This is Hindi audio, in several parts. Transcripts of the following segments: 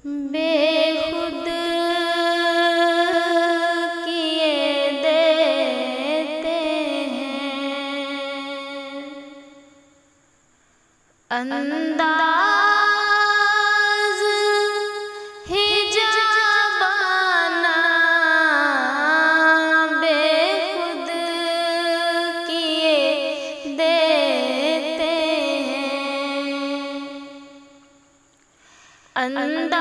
बेखुद किए देते हैं अंदाज हिजाबाना, बेखुद किए देते हैं अंदाज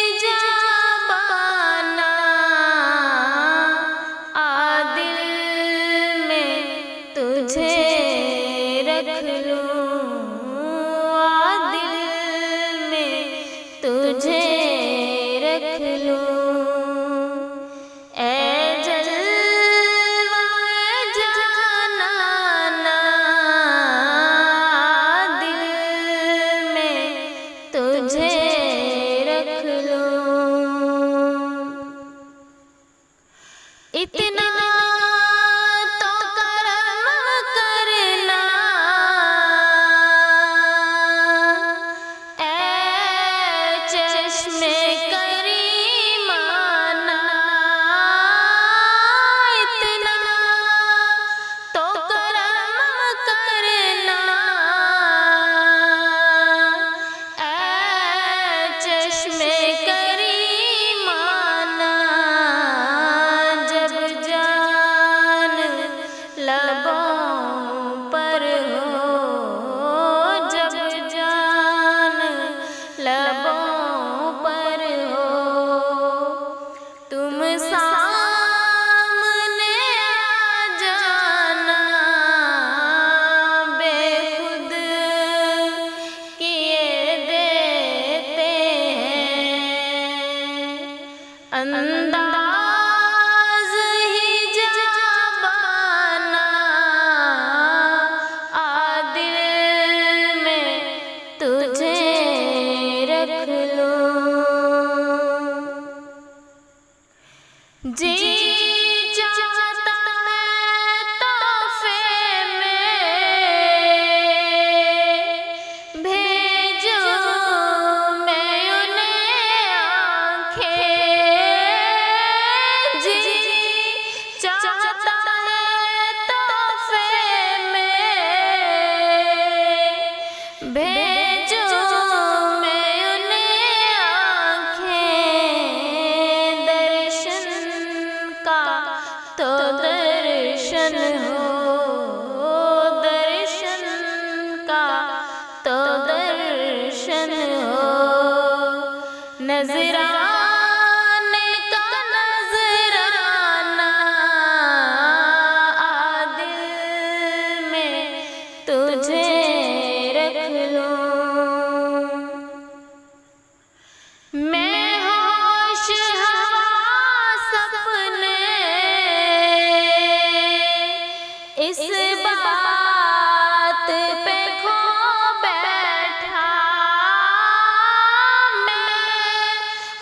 हिजाबाना, आदिल में तुझे रख लूं, आदिल में तुझे रख लूं। ऐ जलवाए जानाना, दिल में तुझे रख लूं। इतना तो करम करना ऐ चश्मे करीमाना, इतना तो करम करना ऐ चश्मे करीमाना, जब जान लबों पर हो, जब जान लबों पर हो, तुम सामने आ जाना, बेखुद किए देते हैं अंदाज हिजाबाना, आदिल में तुझे रख लूं। जी चाहता है तोहफे में भेजूं मैं उन्हें आँखें, जी चाहता है तोहफे में भेजूं मैं उन्हें आँखें, दर्शन का तो दर्शन हो, दर्शन का तो दर्शन हो, नजराने का नजराना, आदिल में तुझे रख लूं। मैं होश हवास अपने इस बात पे खो बैठा, मैं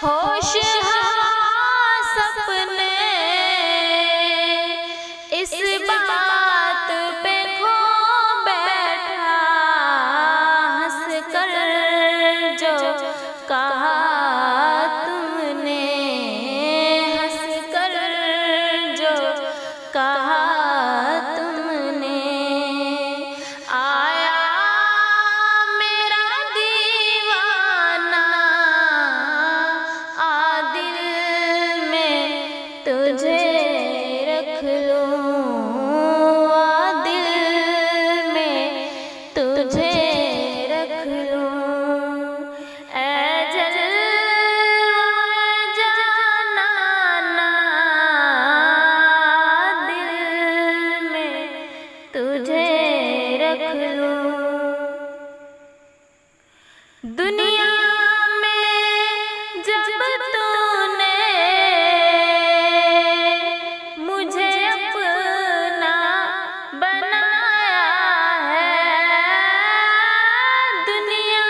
होश हवास अपने इस बात पे खो बैठा, हंस कर जो कहा तुमने, हंस कर जो कहा तुमने, आया मेरा दीवाना, आदिल में तुझे रख लूं, आदिल में तुझे रख लूं। ऐ जलवाए जानाना, दिल में तुझे रख लूं। दुनिया में जब तूने मुझे अपना बनाया है, दुनिया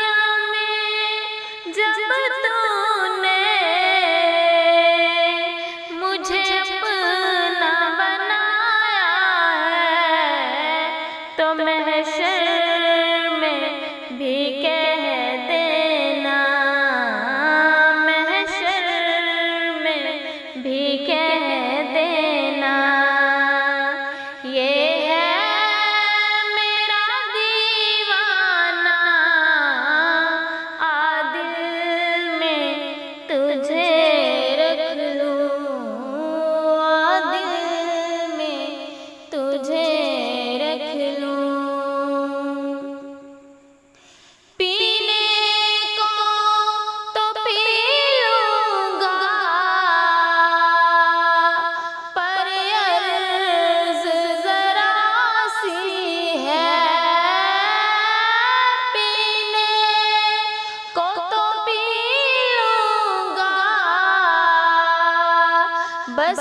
बस